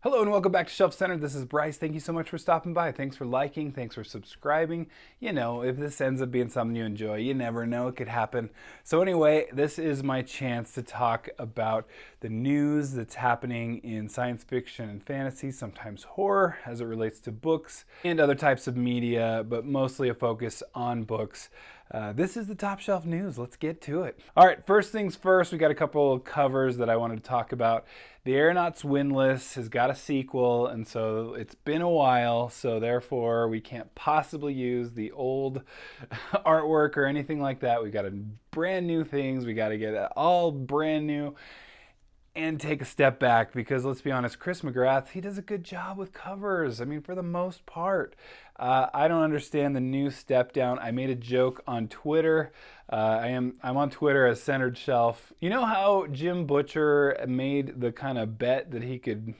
Hello and welcome back to Shelf Centered. This is Bryce. Thank you so much for stopping by. Thanks for liking. Thanks for subscribing. You know, if this ends up being something you enjoy, you never know. It could happen. So anyway, this is my chance to talk about the news that's happening in science fiction and fantasy, sometimes horror as it relates to books and other types of media, but mostly a focus on books. This is the Top Shelf News. Let's get to it. All right, first things first, we got a couple of covers that I wanted to talk about. The Aeronaut's Windlass has got a sequel, and so it's been a while, so therefore we can't possibly use the old artwork or anything like that. We got to brand new things. We got to get it all brand new and take a step back because let's be honest, Chris McGrath, he does a good job with covers. I mean, for the most part. I don't understand the new step down. I made a joke on Twitter. I'm on Twitter as Centered Shelf. You know how Jim Butcher made the kind of bet that he could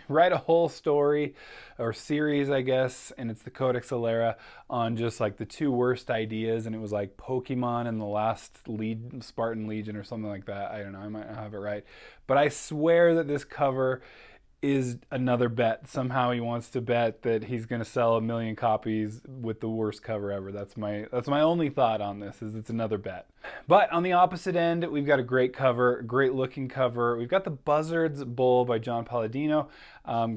write a whole story or series, I guess, and it's the Codex Alera on just like the two worst ideas, and it was like Pokemon and the last Spartan Legion or something like that. I don't know, I might not have it right, but I swear that this cover is another bet. Somehow he wants to bet that he's going to sell 1 million copies with the worst cover ever. That's my only thought on this, is it's another bet. But on the opposite end, we've got a great cover, great looking cover. We've got the Buzzards Bull by John Palladino.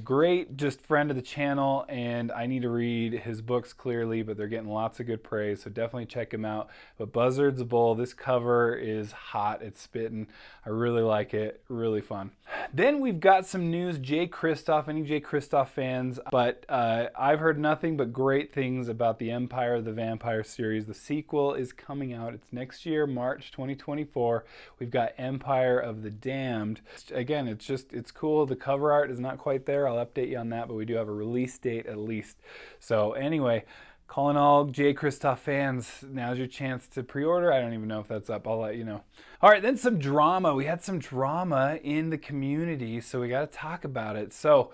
Great, just friend of the channel, and I need to read his books clearly, but they're getting lots of good praise, so definitely check him out. But Buzzards Bull, this cover is hot, it's spitting. I really like it, really fun. Then we've got some news, Jay Kristoff, any Jay Kristoff fans, but I've heard nothing but great things about the Empire of the Vampire series. The sequel is coming out, it's next year, March 2024. We've got Empire of the Damned. Again, it's cool. The cover art is not quite there. I'll update you on that, but we do have a release date at least. So anyway, calling all Jay Kristoff fans, now's your chance to pre-order. I don't even know if that's up. I'll let you know. All right, then some drama. We had some drama in the community, so we got to talk about it. So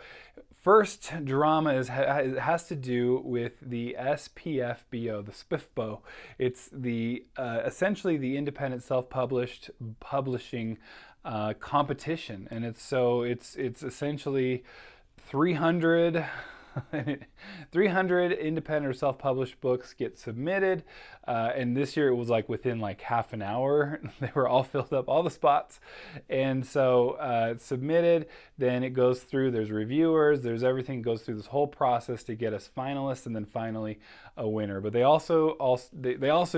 first drama has to do with the SPFBO, the SPFBO. It's the essentially the independent self-published publishing competition, and it's essentially 300 independent or self-published books get submitted, and this year it was like within like half an hour they were all filled up, all the spots, and so it's submitted, then it goes through, there's reviewers, there's everything, goes through this whole process to get us finalists and then finally a winner. But they also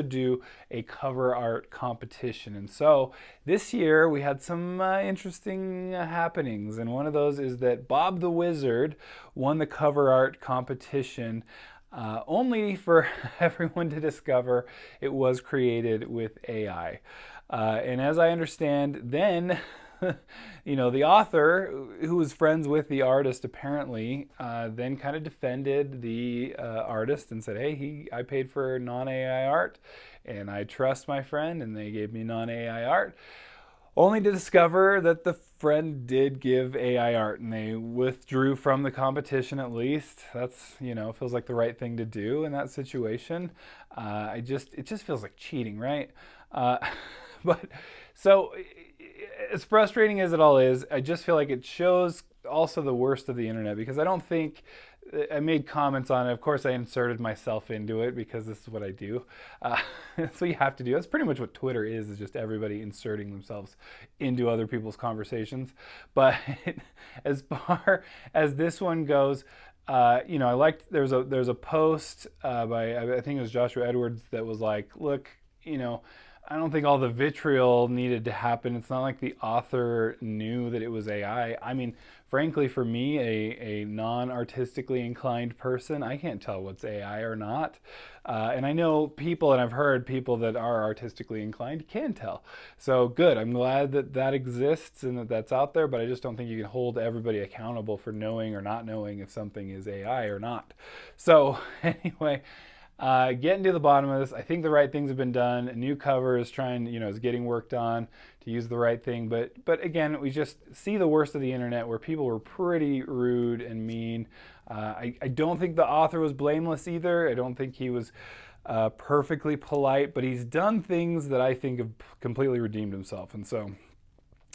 do a cover art competition, and so this year we had some interesting happenings, and one of those is that Bob the Wizard won the cover art competition, only for everyone to discover it was created with AI. And as I understand, then you know, the author, who was friends with the artist apparently, then kind of defended the artist and said, hey, I paid for non-AI art and I trust my friend, and they gave me non-AI art. Only to discover that the friend did give AI art, and they withdrew from the competition at least. That's, you know, feels like the right thing to do in that situation. It just feels like cheating, right? But so as frustrating as it all is, I just feel like it shows also the worst of the internet, because I don't think, I made comments on it. Of course, I inserted myself into it because this is what I do. So you have to do. That's pretty much what Twitter is just everybody inserting themselves into other people's conversations. But as far as this one goes, you know, I liked, there's a post by, I think it was Joshua Edwards, that was like, look, you know, I don't think all the vitriol needed to happen. It's not like the author knew that it was AI. I mean, frankly, for me, a non-artistically inclined person, I can't tell what's AI or not. And I know people, and I've heard people that are artistically inclined can tell. So good, I'm glad that that exists and that that's out there, but I just don't think you can hold everybody accountable for knowing or not knowing if something is AI or not. So anyway, getting to the bottom of this, I think the right things have been done. A new cover is is getting worked on to use the right thing. But again, we just see the worst of the internet, where people were pretty rude and mean. I don't think the author was blameless either. I don't think he was perfectly polite, but he's done things that I think have completely redeemed himself. And so,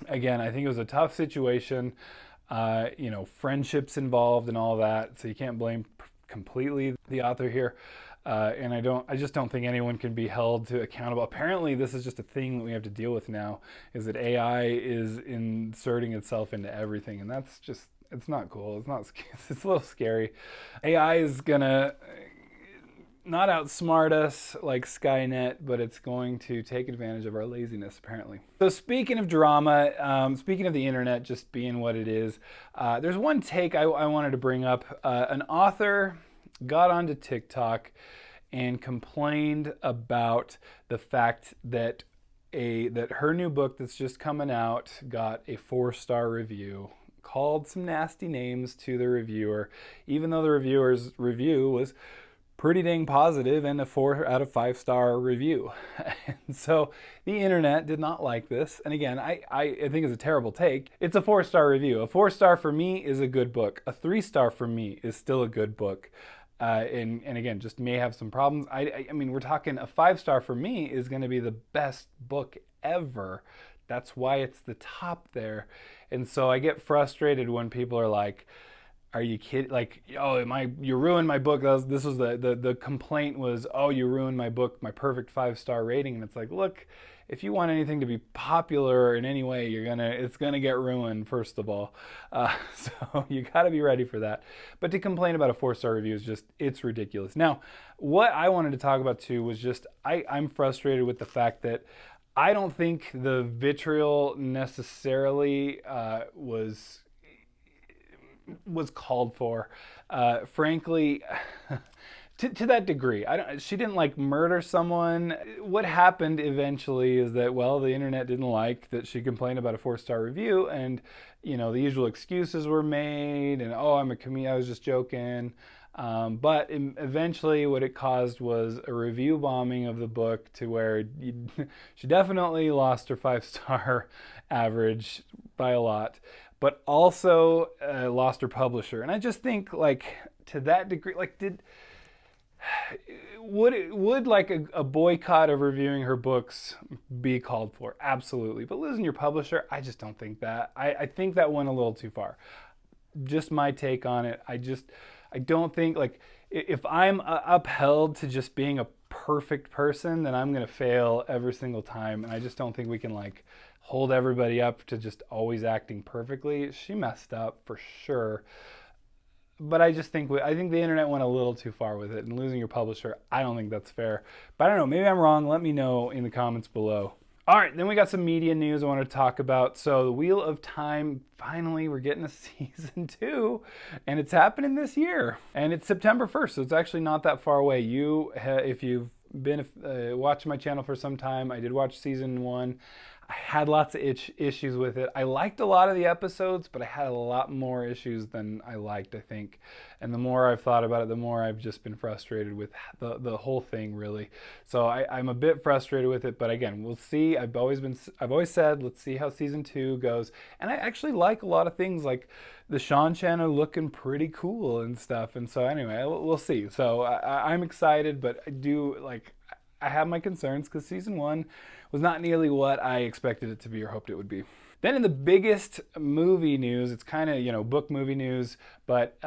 again, I think it was a tough situation. friendships involved and all that. So you can't blame completely the author here. And I just don't think anyone can be held to accountable. Apparently, this is just a thing that we have to deal with now, is that AI is inserting itself into everything. And that's just, it's not cool. It's a little scary. AI is gonna not outsmart us like Skynet, but it's going to take advantage of our laziness, apparently. So speaking of drama, speaking of the internet just being what it is, there's one take I wanted to bring up. An author got onto TikTok and complained about the fact that her new book that's just coming out got a 4-star review, called some nasty names to the reviewer, even though the reviewer's review was pretty dang positive and a 4 out of 5-star review. And so the internet did not like this. And again, I think it's a terrible take. It's a 4-star review. A 4-star for me is a good book. A 3-star for me is still a good book. And again, just may have some problems. I mean, we're talking a 5-star for me is going to be the best book ever. That's why it's the top there. And so I get frustrated when people are like, are you kidding? Like, oh, you ruined my book. This was the complaint was, oh, you ruined my book, my perfect 5-star rating. And it's like, look, if you want anything to be popular in any way, it's gonna get ruined, first of all. So you gotta be ready for that. But to complain about a 4-star review is just, it's ridiculous. Now, what I wanted to talk about too was just, I'm frustrated with the fact that I don't think the vitriol necessarily was called for. Frankly, to that degree. She didn't like murder someone. What happened eventually is that, well, the internet didn't like that she complained about a 4-star review, and the usual excuses were made, and oh, I'm a comedian, I was just joking. But eventually what it caused was a review bombing of the book to where she definitely lost her 5-star average by a lot, but also lost her publisher. And I just think, like, to that degree, like, would like a boycott of reviewing her books be called for? Absolutely. But losing your publisher, I just don't think that. I think that went a little too far. Just my take on it. I don't think, like, if I'm upheld to just being a perfect person, then I'm going to fail every single time. And I just don't think we can, like, hold everybody up to just always acting perfectly. She messed up for sure. But I think the internet went a little too far with it, and losing your publisher, I don't think that's fair. But I don't know, maybe I'm wrong. Let me know in the comments below. All right, then we got some media news I want to talk about. So the Wheel of Time, finally, we're getting a season 2, and it's happening this year. And it's September 1st, so it's actually not that far away. If you've been watching my channel for some time, I did watch season 1. I had lots of issues with it. I liked a lot of the episodes, but I had a lot more issues than I liked, I think. And the more I've thought about it, the more I've just been frustrated with the whole thing, really. So I'm a bit frustrated with it, but again, we'll see. I've always said, let's see how season 2 goes. And I actually like a lot of things, like the Sean Chan looking pretty cool and stuff. And so anyway, we'll see. So I'm excited, but I have my concerns because season 1 was not nearly what I expected it to be or hoped it would be. Then in the biggest movie news, it's kind of, book movie news, but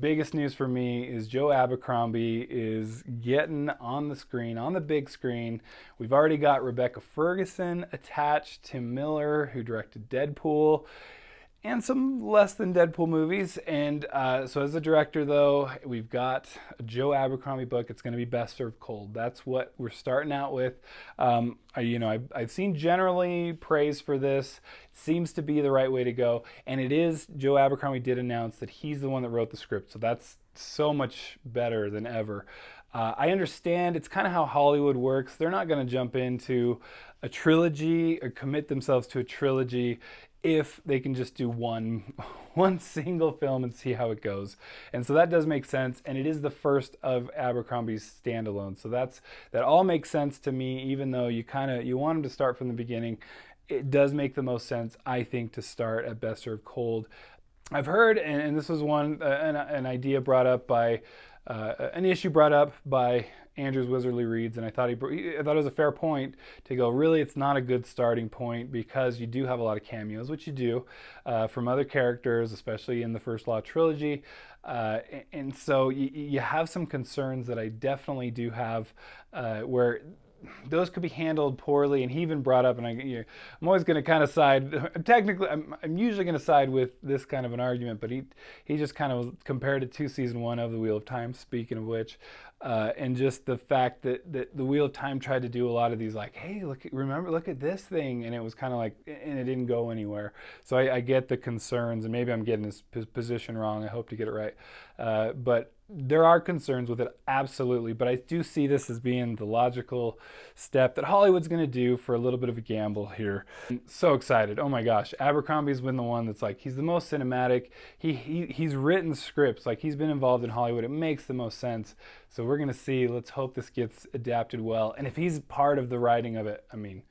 biggest news for me is Joe Abercrombie is getting on the screen, on the big screen. We've already got Rebecca Ferguson attached, Tim Miller, who directed Deadpool, and some less than Deadpool movies. And so as a director, though, we've got a Joe Abercrombie book. It's going to be best served cold. That's what we're starting out with. I've seen generally praise for this. It seems to be the right way to go. And it is, Joe Abercrombie did announce that he's the one that wrote the script. So that's so much better than ever. I understand it's kind of how Hollywood works. They're not going to jump into a trilogy or commit themselves to a trilogy if they can just do one single film and see how it goes. And so that does make sense, and it is the first of Abercrombie's standalone. So that all makes sense to me, even though you want them to start from the beginning. It does make the most sense, I think, to start at Best Served Cold. I've heard, and this was an idea brought up by, an issue brought up by Andrew's Wizardly Reads, and I thought I thought it was a fair point to go. Really, it's not a good starting point because you do have a lot of cameos, which you do, from other characters, especially in the First Law trilogy, and so you have some concerns that I definitely do have, where those could be handled poorly. And he even brought up, and I'm always going to kind of side. Technically, I'm usually going to side with this kind of an argument, but he just kind of compared it to season 1 of The Wheel of Time. Speaking of which, and just the fact that The Wheel of Time tried to do a lot of these, like, hey, look at this thing, and it was kind of like, and it didn't go anywhere. So I get the concerns, and maybe I'm getting his position wrong. I hope to get it right, but there are concerns with it, absolutely, but I do see this as being the logical step that Hollywood's going to do for a little bit of a gamble here. I'm so excited. Oh my gosh, Abercrombie's been the one that's like, he's the most cinematic. He's written scripts, like he's been involved in Hollywood. It makes the most sense. So we're going to see. Let's hope this gets adapted well. And if he's part of the writing of it, I mean,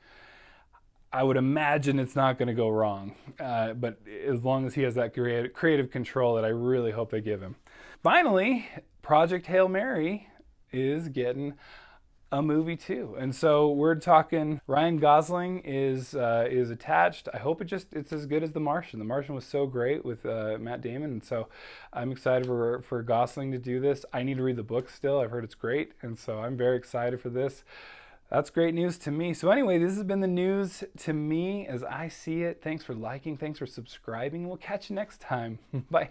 I would imagine it's not going to go wrong, but as long as he has that creative control that I really hope they give him. Finally, Project Hail Mary is getting a movie too, and so we're talking. Ryan Gosling is attached. I hope it's as good as The Martian. The Martian was so great with Matt Damon, and so I'm excited for Gosling to do this. I need to read the book still. I've heard it's great, and so I'm very excited for this. That's great news to me. So anyway, this has been the news to me as I see it. Thanks for liking. Thanks for subscribing. We'll catch you next time. Bye.